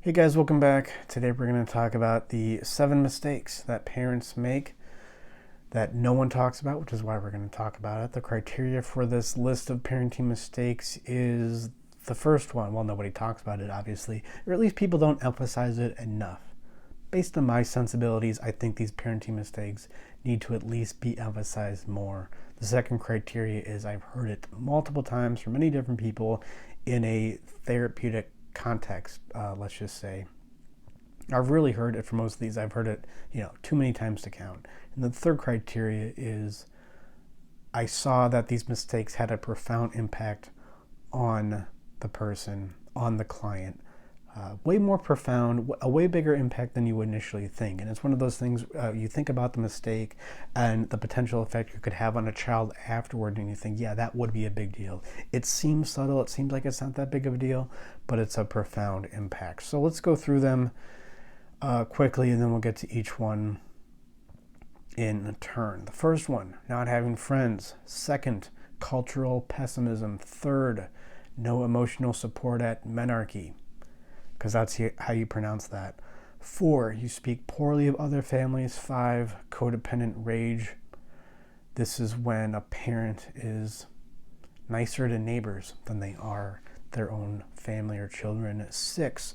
Hey guys, welcome back. Today we're going to talk about the 7 mistakes that parents make that no one talks about, which is why we're going to talk about it. The criteria for this list of parenting mistakes is the first one. Well, nobody talks about it, obviously, or at least people don't emphasize it enough. Based on my sensibilities, I think these parenting mistakes need to at least be emphasized more. The second criteria is I've heard it multiple times from many different people in a therapeutic context, let's just say. I've really heard it from most of these. I've heard it, too many times to count. And the third criteria is I saw that these mistakes had a profound impact on the person, on the client. Way more profound, a way bigger impact than you would initially think. And it's one of those things, you think about the mistake and the potential effect you could have on a child afterward, and you think, yeah, that would be a big deal. It seems subtle, it seems like it's not that big of a deal, but it's a profound impact. So let's go through them quickly, and then we'll get to each one in turn. The first one, not having friends. Second, cultural pessimism. Third, no emotional support at menarche, because that's how you pronounce that. 4, you speak poorly of other families. 5, codependent rage. This is when a parent is nicer to neighbors than they are their own family or children. 6,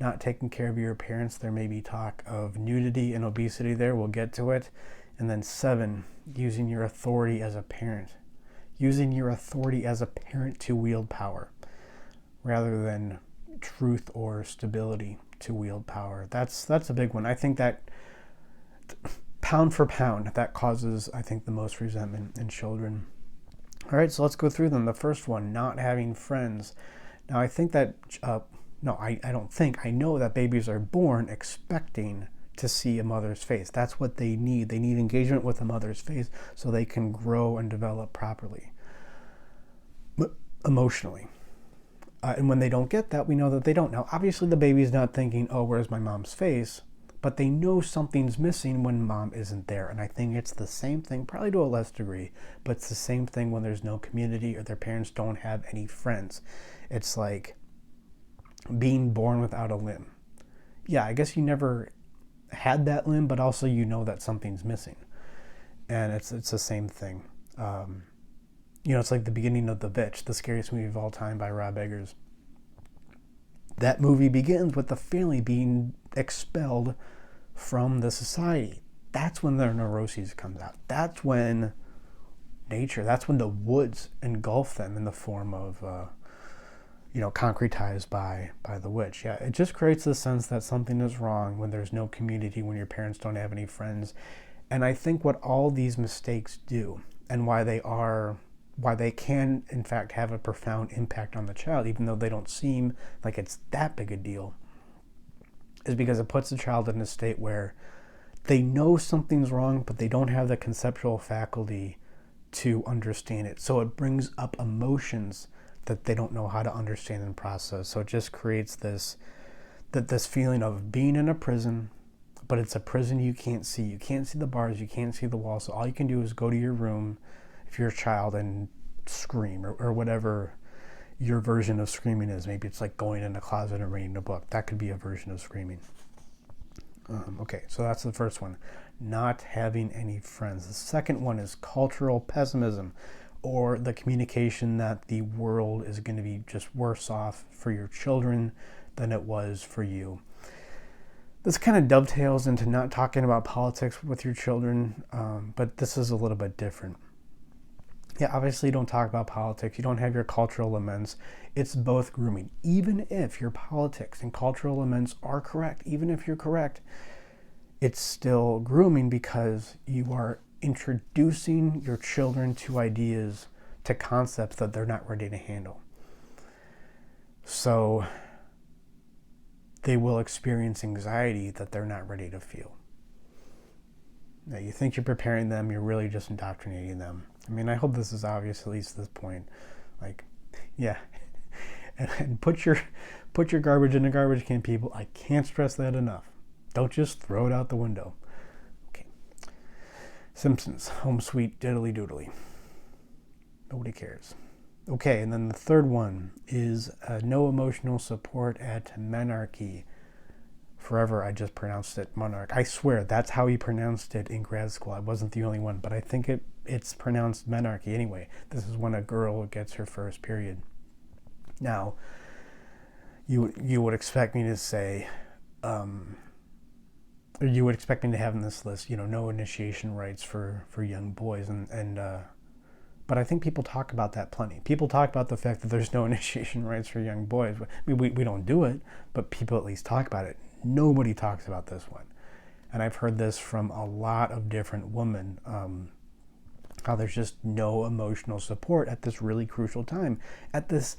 not taking care of your parents. There may be talk of nudity and obesity there. We'll get to it. And then 7, using your authority as a parent. Using your authority as a parent to wield power rather than truth or stability to wield power. That's a big one. I think that pound for pound, that causes, I think, the most resentment in children. All right, so let's go through them. The first one, not having friends. Now, I think that, I don't think, I know that babies are born expecting to see a mother's face. That's what they need. They need engagement with a mother's face so they can grow and develop properly, emotionally. And when they don't get that, we know that they don't. Now, obviously, the baby's not thinking, oh, where's my mom's face? But they know something's missing when mom isn't there. And I think it's the same thing, probably to a less degree, but it's the same thing when there's no community or their parents don't have any friends. It's like being born without a limb. Yeah, I guess you never had that limb, but also you know that something's missing. And it's the same thing. It's like the beginning of The Bitch, the scariest movie of all time by Rob Eggers. That movie begins with the family being expelled from the society. That's when their neuroses comes out. That's when nature, that's when the woods engulf them in the form of, concretized by the witch. Yeah, it just creates the sense that something is wrong when there's no community, when your parents don't have any friends. And I think what all these mistakes do, and why they can, in fact, have a profound impact on the child, even though they don't seem like it's that big a deal, is because it puts the child in a state where they know something's wrong, but they don't have the conceptual faculty to understand it. So it brings up emotions that they don't know how to understand and process. So it just creates this feeling of being in a prison, but it's a prison you can't see. You can't see the bars, you can't see the walls. So all you can do is go to your room, if you're a child, and scream or whatever your version of screaming is. Maybe it's like going in a closet and reading a book. That could be a version of screaming. Okay, so that's the first one, not having any friends. The second one is cultural pessimism, or the communication that the world is going to be just worse off for your children than it was for you. This kind of dovetails into not talking about politics with your children, but this is a little bit different. Yeah, obviously you don't talk about politics. You don't have your cultural laments. It's both grooming. Even if your politics and cultural laments are correct, even if you're correct, it's still grooming because you are introducing your children to ideas, to concepts that they're not ready to handle. So they will experience anxiety that they're not ready to feel. Now, you think you're preparing them, you're really just indoctrinating them. I mean, I hope this is obvious, at least at this point. Like, yeah. And put your garbage in the garbage can, people. I can't stress that enough. Don't just throw it out the window. Okay. Simpsons, Home Sweet Diddly Doodly. Nobody cares. Okay, and then the third one is no emotional support at menarche. Forever, I just pronounced it monarch. I swear, that's how he pronounced it in grad school. I wasn't the only one, but I think it's pronounced menarche anyway. This is when a girl gets her first period. Now, you would expect me to say, or you would expect me to have in this list, no initiation rites for young boys, and but I think people talk about that plenty. People talk about the fact that there's no initiation rites for young boys. We don't do it, but people at least talk about it. Nobody talks about this one. And I've heard this from a lot of different women, how there's just no emotional support at this really crucial time, at this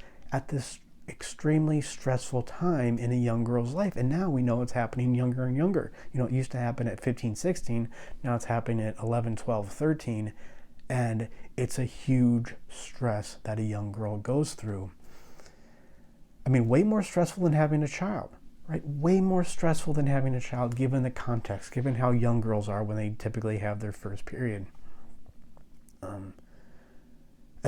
extremely stressful time in a young girl's life. And now we know it's happening younger and younger. It used to happen at 15, 16. Now it's happening at 11, 12, 13. And it's a huge stress that a young girl goes through. I mean, way more stressful than having a child, right? Way more stressful than having a child, given the context, given how young girls are when they typically have their first period. And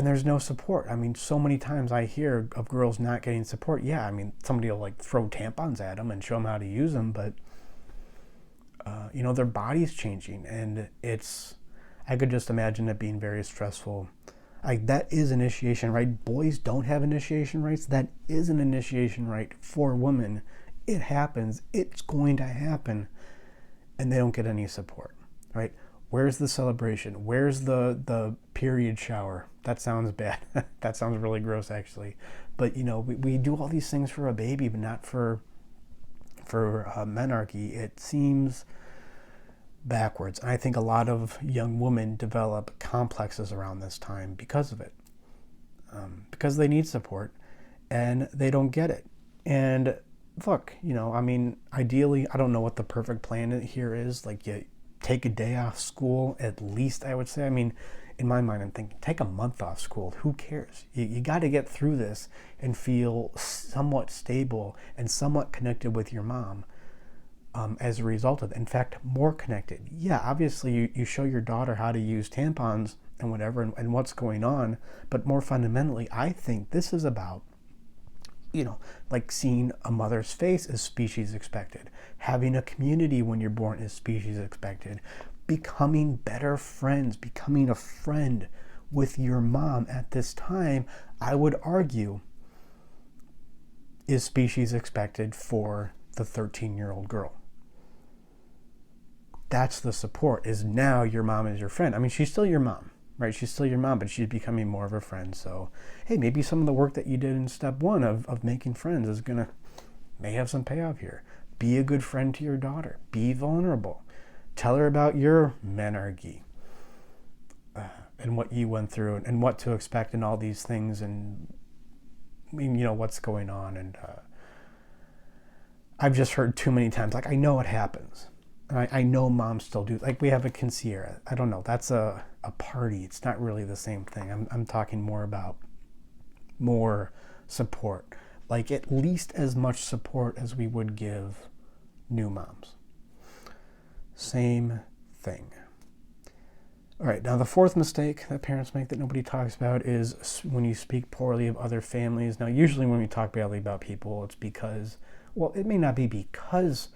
there's no support. I mean, so many times I hear of girls not getting support. Yeah, I mean, somebody will throw tampons at them and show them how to use them, but their body's changing, and I could just imagine it being very stressful. That is initiation, right? Boys don't have initiation rites. That is an initiation rite for women. It happens. It's going to happen. And they don't get any support, right? Where's the celebration? Where's the period shower? That sounds bad. That sounds really gross, actually. But, we do all these things for a baby, but not for menarche. It seems backwards. And I think a lot of young women develop complexes around this time because of it. Because they need support and they don't get it. And look, ideally, I don't know what the perfect plan here is. You take a day off school, at least, I would say. I mean, in my mind, I'm thinking, take a month off school. Who cares? You got to get through this and feel somewhat stable and somewhat connected with your mom. As a result of it. In fact, more connected. Yeah, obviously you show your daughter how to use tampons and whatever and what's going on, but more fundamentally, I think this is about, seeing a mother's face is species expected. Having a community when you're born is species expected. Becoming better friends, becoming a friend with your mom at this time, I would argue, is species expected for the 13-year-old girl. That's the support, is now your mom is your friend. I mean, she's still your mom, right? She's still your mom, but she's becoming more of a friend. So, hey, maybe some of the work that you did in step one of making friends may have some payoff here. Be a good friend to your daughter. Be vulnerable. Tell her about your menarche and what you went through and what to expect and all these things and, what's going on. And I've just heard too many times, I know it happens. I know moms still do. We have a quinceañera. I don't know. That's a party. It's not really the same thing. I'm talking more about more support. At least as much support as we would give new moms. Same thing. All right. Now, the fourth mistake that parents make that nobody talks about is when you speak poorly of other families. Now, usually when we talk badly about people, it's because, it may not be because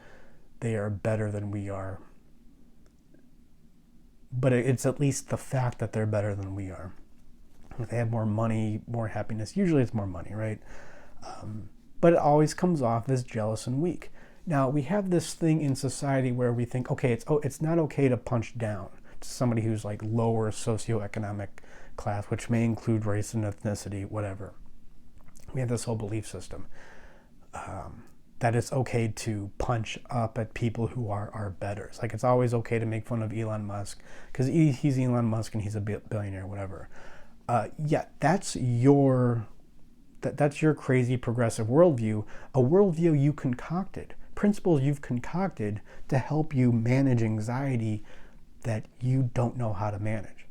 they are better than we are, but it's at least the fact that they're better than we are. If they have more money, more happiness, usually it's more money, right? But it always comes off as jealous and weak. Now, we have this thing in society where we think, okay, it's not okay to punch down to somebody who's lower socioeconomic class, which may include race and ethnicity, whatever. We have this whole belief system. That it's okay to punch up at people who are better. It's always okay to make fun of Elon Musk because he's Elon Musk and he's a billionaire, whatever. That's your crazy progressive worldview, a worldview you concocted, principles you've concocted to help you manage anxiety that you don't know how to manage.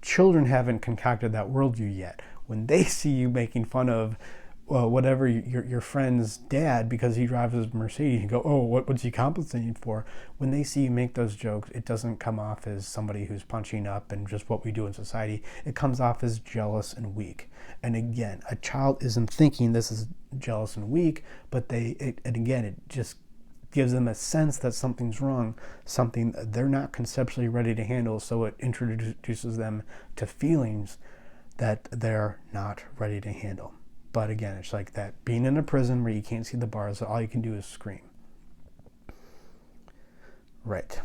Children haven't concocted that worldview yet. When they see you making fun of whatever your friend's dad because he drives his Mercedes. You go, oh, what's he compensating for? When they see you make those jokes, it doesn't come off as somebody who's punching up and just what we do in society. It comes off as jealous and weak. And again, a child isn't thinking this is jealous and weak, but it just gives them a sense that something's wrong, something they're not conceptually ready to handle. So it introduces them to feelings that they're not ready to handle. But again, it's like that being in a prison where you can't see the bars, so all you can do is scream. Right.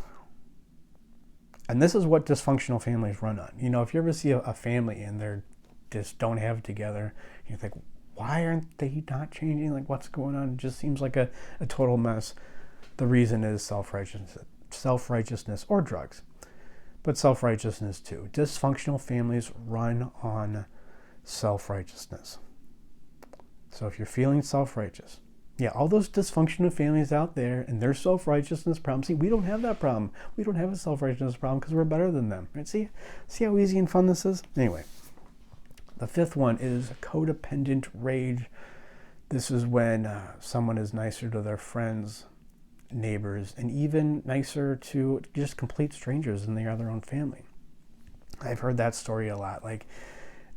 And this is what dysfunctional families run on. If you ever see a family and they're just don't have it together, you think, why aren't they not changing? Like, what's going on? It just seems like a total mess. The reason is self-righteousness or drugs, but self-righteousness too. Dysfunctional families run on self-righteousness. So if you're feeling self-righteous, all those dysfunctional families out there and their self-righteousness problem, see, we don't have that problem. We don't have a self-righteousness problem because we're better than them. Right? See how easy and fun this is? Anyway, the fifth one is codependent rage. This is when someone is nicer to their friends, neighbors, and even nicer to just complete strangers than they are their own family. I've heard that story a lot. Like,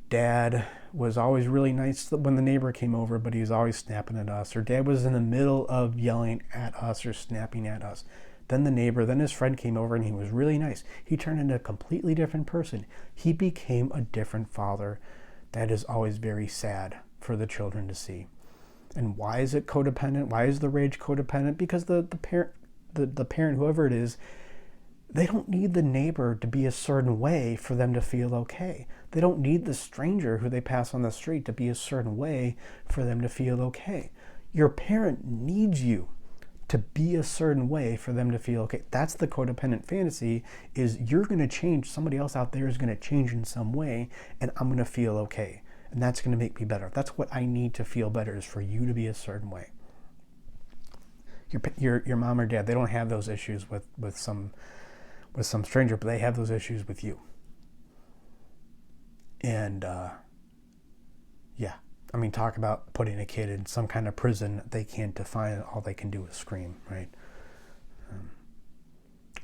dad was always really nice when the neighbor came over, but he was always snapping at us. Or dad was in the middle of yelling at us or snapping at us. Then the neighbor, then his friend came over and he was really nice. He turned into a completely different person. He became a different father. That is always very sad for the children to see. And why is it codependent? Why is the rage codependent? Because the parent, whoever it is, they don't need the neighbor to be a certain way for them to feel okay. They don't need the stranger who they pass on the street to be a certain way for them to feel okay. Your parent needs you to be a certain way for them to feel okay. That's the codependent fantasy, is you're going to change. Somebody else out there is going to change in some way, and I'm going to feel okay. And that's going to make me better. That's what I need to feel better, is for you to be a certain way. Your mom or dad, they don't have those issues with some stranger, but they have those issues with you. And talk about putting a kid in some kind of prison they can't define. All they can do is scream, right?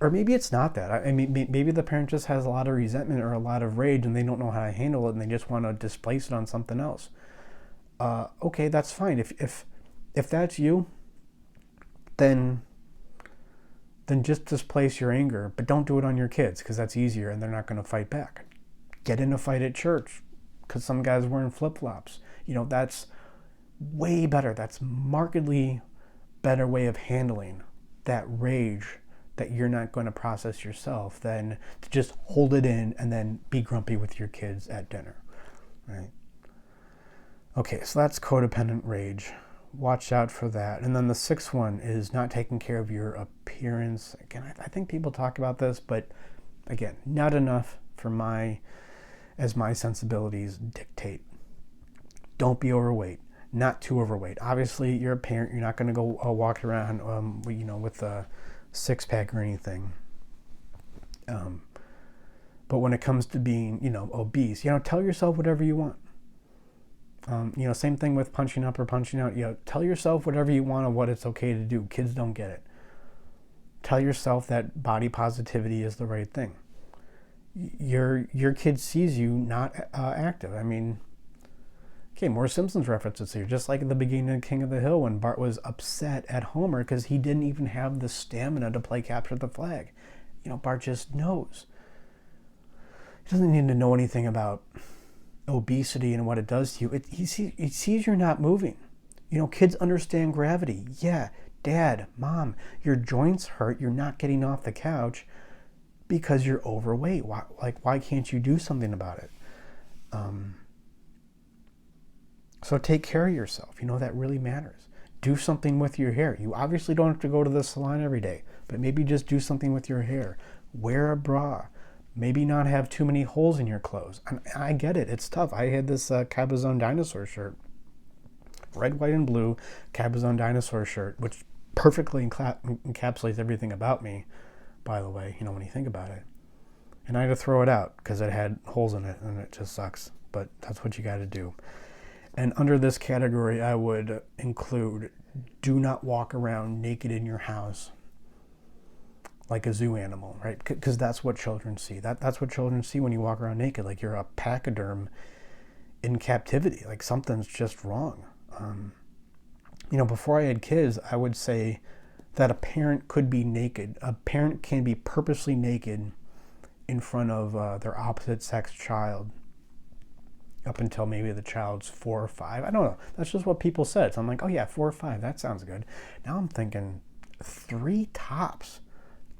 Or maybe it's not that. I mean, maybe the parent just has a lot of resentment or a lot of rage and they don't know how to handle it and they just want to displace it on something else. Okay, that's fine. If that's you, then just displace your anger, but don't do it on your kids because that's easier and they're not going to fight back. Get in a fight at church because some guy's wearing flip-flops. That's way better. That's markedly better way of handling that rage that you're not going to process yourself than to just hold it in and then be grumpy with your kids at dinner, right? Okay, so that's codependent rage. Watch out for that. And then the sixth one is not taking care of your appearance. Again, I think people talk about this, but again, not enough for my sensibilities dictate. Don't be overweight. Not too overweight. Obviously, you're a parent. You're not going to go walk around, with a six-pack or anything. But when it comes to being, obese, tell yourself whatever you want. Same thing with punching up or punching out. Tell yourself whatever you want and what it's okay to do. Kids don't get it. Tell yourself that body positivity is the right thing. Your kid sees you not active. Okay, more Simpsons references here. Just like at the beginning of King of the Hill when Bart was upset at Homer because he didn't even have the stamina to play capture the flag. Bart just knows. He doesn't need to know anything about obesity and what it does to you. He sees you're not moving. Kids understand gravity. Yeah, Dad, Mom, your joints hurt. You're not getting off the couch because you're overweight. Why can't you do something about it? So take care of yourself. That really matters. Do something with your hair. You obviously don't have to go to the salon every day, but maybe just do something with your hair. Wear a bra. Maybe not have too many holes in your clothes. I get it. It's tough. I had this Cabazon dinosaur shirt. Red, white, and blue Cabazon dinosaur shirt, which perfectly encapsulates everything about me, by the way, when you think about it. And I had to throw it out because it had holes in it, and it just sucks. But that's what you got to do. And under this category, I would include do not walk around naked in your house like a zoo animal, right? Because that's what children see. That's what children see when you walk around naked, like you're a pachyderm in captivity, like something's just wrong. Before I had kids, I would say that a parent could be naked. A parent can be purposely naked in front of their opposite sex child up until maybe the child's 4 or 5. I don't know. That's just what people said. So I'm like, oh yeah, 4 or 5. That sounds good. Now I'm thinking 3 tops,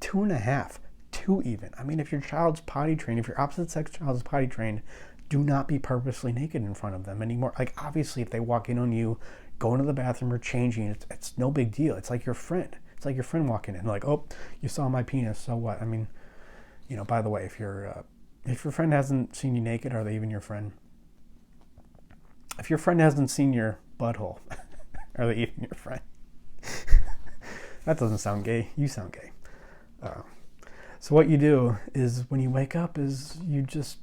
2.5, 2 even. I mean, if your child's potty trained, if your opposite sex child is potty trained, do not be purposely naked in front of them anymore. Like, obviously, if they walk in on you, going to the bathroom or changing, it's no big deal. It's like your friend. It's like your friend walking in, like, oh, you saw my penis, so what? I mean, by the way, if your friend hasn't seen you naked, are they even your friend? If your friend hasn't seen your butthole, are they even your friend? That doesn't sound gay. You sound gay. So what you do is when you wake up is you just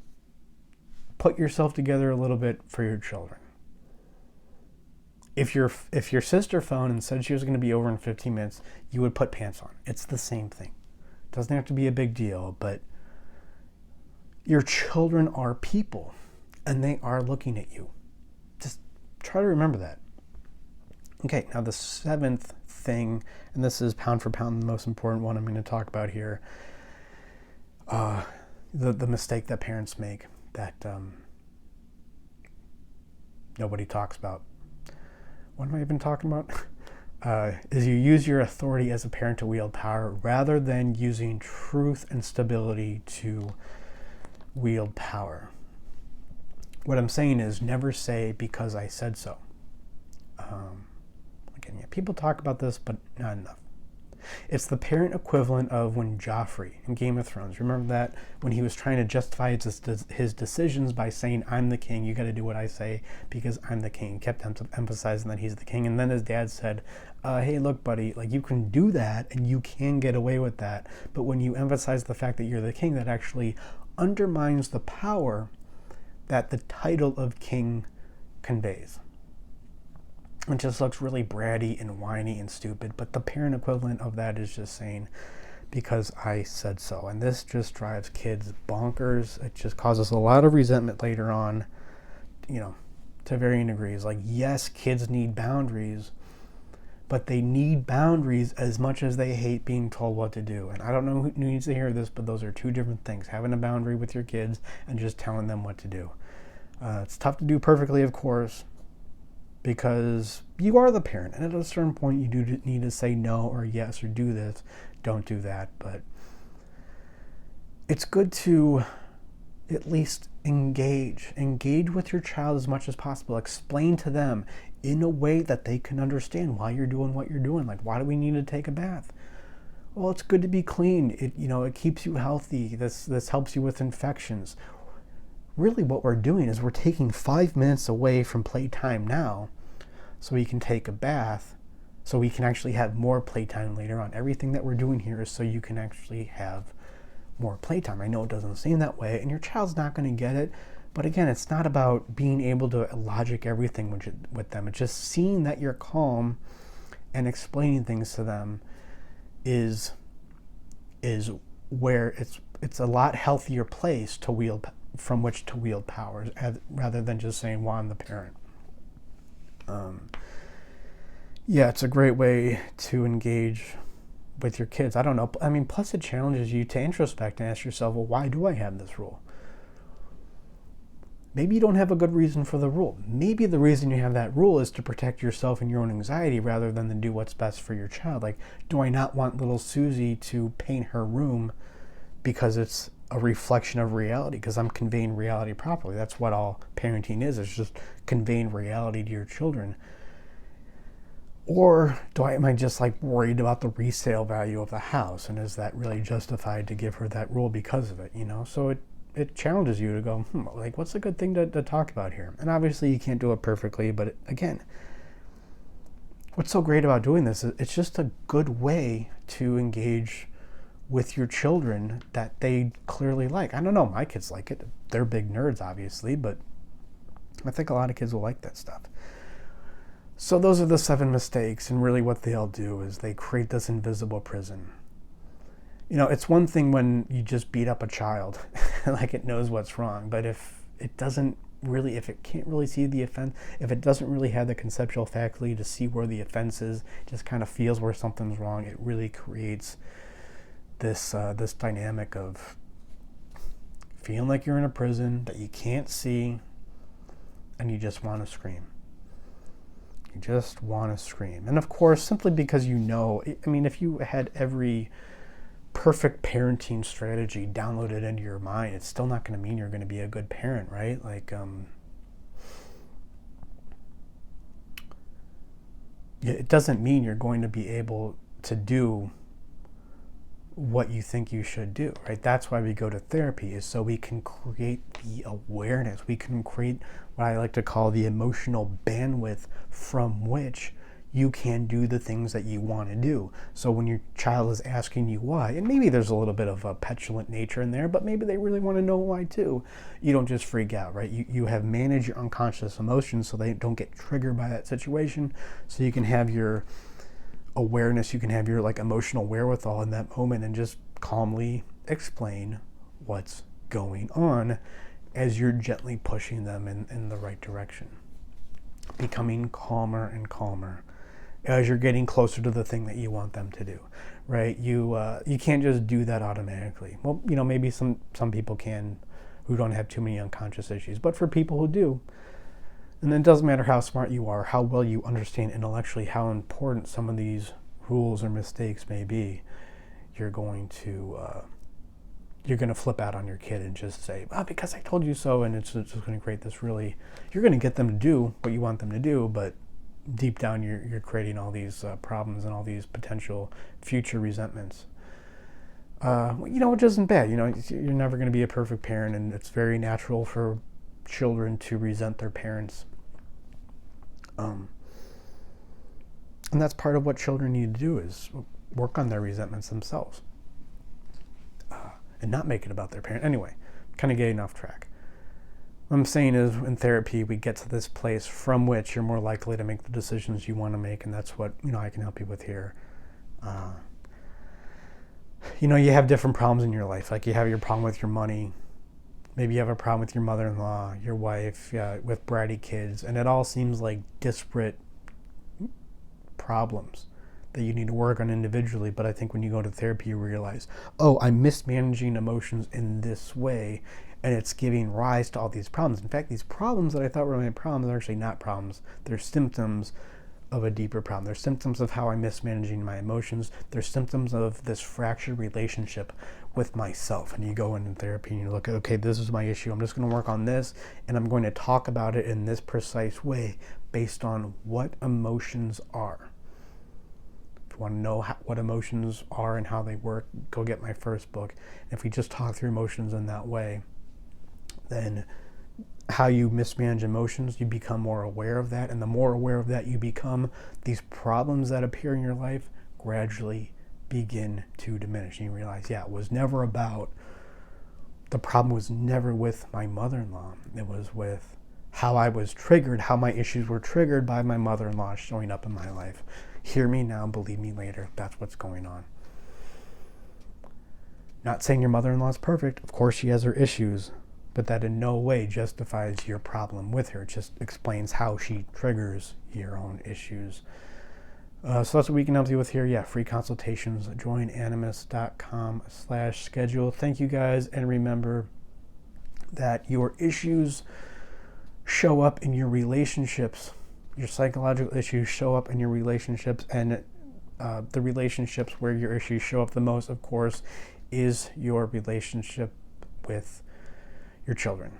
put yourself together a little bit for your children. If your sister phoned and said she was going to be over in 15 minutes, you would put pants on. It's the same thing. It doesn't have to be a big deal, but your children are people and they are looking at you. Just try to remember that. Okay, now the 7th thing, and this is pound for pound the most important one I'm going to talk about here, the mistake that parents make that nobody talks about. What am I even talking about? Is you use your authority as a parent to wield power rather than using truth and stability to wield power. What I'm saying is never say because I said so. Again, yeah, people talk about this, but not enough. It's the parent equivalent of when Joffrey in Game of Thrones, remember that? When he was trying to justify his decisions by saying, I'm the king, you got to do what I say because I'm the king. He kept emphasizing that he's the king. And then his dad said, hey, look, buddy, like you can do that and you can get away with that. But when you emphasize the fact that you're the king, that actually undermines the power that the title of king conveys. It just looks really bratty and whiny and stupid, but the parent equivalent of that is just saying, because I said so. And this just drives kids bonkers. It just causes a lot of resentment later on, to varying degrees. Like, yes, kids need boundaries, but they need boundaries as much as they hate being told what to do. And I don't know who needs to hear this, but those are 2 different things. Having a boundary with your kids and just telling them what to do. It's tough to do perfectly, of course, because you are the parent, and at a certain point you do need to say no or yes or do this, don't do that. But it's good to at least engage with your child as much as possible. Explain to them in a way that they can understand why you're doing what you're doing. Like, why do we need to take a bath? Well, it's good to be clean. It keeps you healthy. This helps you with infections. Really what we're doing is we're taking 5 minutes away from playtime now so we can take a bath, so we can actually have more playtime later on. Everything that we're doing here is so you can actually have more playtime. I know it doesn't seem that way, and your child's not going to get it, but again, it's not about being able to logic everything with them. It's just seeing that you're calm and explaining things to them is where it's a lot healthier place to wield from which to wield power, rather than just saying, well, I'm the parent. It's a great way to engage with your kids. I don't know. I mean, plus it challenges you to introspect and ask yourself, well, why do I have this rule? Maybe you don't have a good reason for the rule. Maybe the reason you have that rule is to protect yourself and your own anxiety rather than to do what's best for your child. Like, do I not want little Susie to paint her room because it's a reflection of reality, because I'm conveying reality properly? That's what all parenting is. It's just conveying reality to your children. Or am I just like worried about the resale value of the house, and is that really justified to give her that rule because of it? So it challenges you to go, like, what's a good thing to talk about here? And obviously you can't do it perfectly, but again, what's so great about doing this is it's just a good way to engage with your children that they clearly like. I don't know, my kids like it. They're big nerds, obviously, but I think a lot of kids will like that stuff. So those are the 7 mistakes, and really what they'll do is they create this invisible prison. You know, it's one thing when you just beat up a child, like it knows what's wrong, but if it doesn't really, if it can't really see the offense, if it doesn't really have the conceptual faculty to see where the offense is, just kind of feels where something's wrong, it really creates this this dynamic of feeling like you're in a prison that you can't see, and you just want to scream. You just want to scream. And of course, simply because you know, I mean, if you had every perfect parenting strategy downloaded into your mind, it's still not going to mean you're going to be a good parent, right? Like, it doesn't mean you're going to be able to do what you think you should do, right? That's why we go to therapy, is so we can create the awareness. We can create what I like to call the emotional bandwidth from which you can do the things that you want to do. So when your child is asking you why, and maybe there's a little bit of a petulant nature in there, but maybe they really want to know why too, you don't just freak out, right? You have managed your unconscious emotions so they don't get triggered by that situation, so you can have your awareness, you can have your like emotional wherewithal in that moment and just calmly explain what's going on as you're gently pushing them in the right direction. Becoming calmer and calmer as you're getting closer to the thing that you want them to do, right? You can't just do that automatically. Well, you know, maybe some people can who don't have too many unconscious issues, but for people who do, and it doesn't matter how smart you are, how well you understand intellectually how important some of these rules or mistakes may be, you're going to flip out on your kid and just say, "Oh, because I told you so," and it's just going to create this really. You're going to get them to do what you want them to do, but deep down you're creating all these problems and all these potential future resentments. You know, which isn't bad. You know, you're never going to be a perfect parent, and it's very natural for children to resent their parents. And that's part of what children need to do, is work on their resentments themselves and not make it about their parent. Anyway, kind of getting off track. What I'm saying is, in therapy, we get to this place from which you're more likely to make the decisions you want to make, and that's what, you know, I can help you with here. You know, you have different problems in your life. Like, you have your problem with your money. Maybe you have a problem with your mother-in-law, your wife, with bratty kids, and it all seems like disparate problems that you need to work on individually. But I think when you go to therapy, you realize, oh, I'm mismanaging emotions in this way, and it's giving rise to all these problems. In fact, these problems that I thought were my problems are actually not problems. They're symptoms of a deeper problem. They're symptoms of how I'm mismanaging my emotions. They're symptoms of this fractured relationship with myself. And you go in therapy and you look at, okay, this is my issue. I'm just going to work on this, and I'm going to talk about it in this precise way based on what emotions are. If you want to know what emotions are and how they work, go get my first book. And if we just talk through emotions in that way, then how you mismanage emotions, you become more aware of that, and the more aware of that you become, these problems that appear in your life gradually begin to diminish. And you realize, yeah, it was never about, the problem was never with my mother-in-law. It was with how I was triggered, how my issues were triggered by my mother-in-law showing up in my life. Hear me now, believe me later. That's what's going on. Not saying your mother-in-law is perfect. Of course she has her issues, but that in no way justifies your problem with her. It just explains how she triggers your own issues. So that's what we can help you with here. Yeah, free consultations. joinanimus.com/schedule. Thank you guys, and remember that your issues show up in your relationships. Your psychological issues show up in your relationships, and the relationships where your issues show up the most, of course, is your relationship with your children.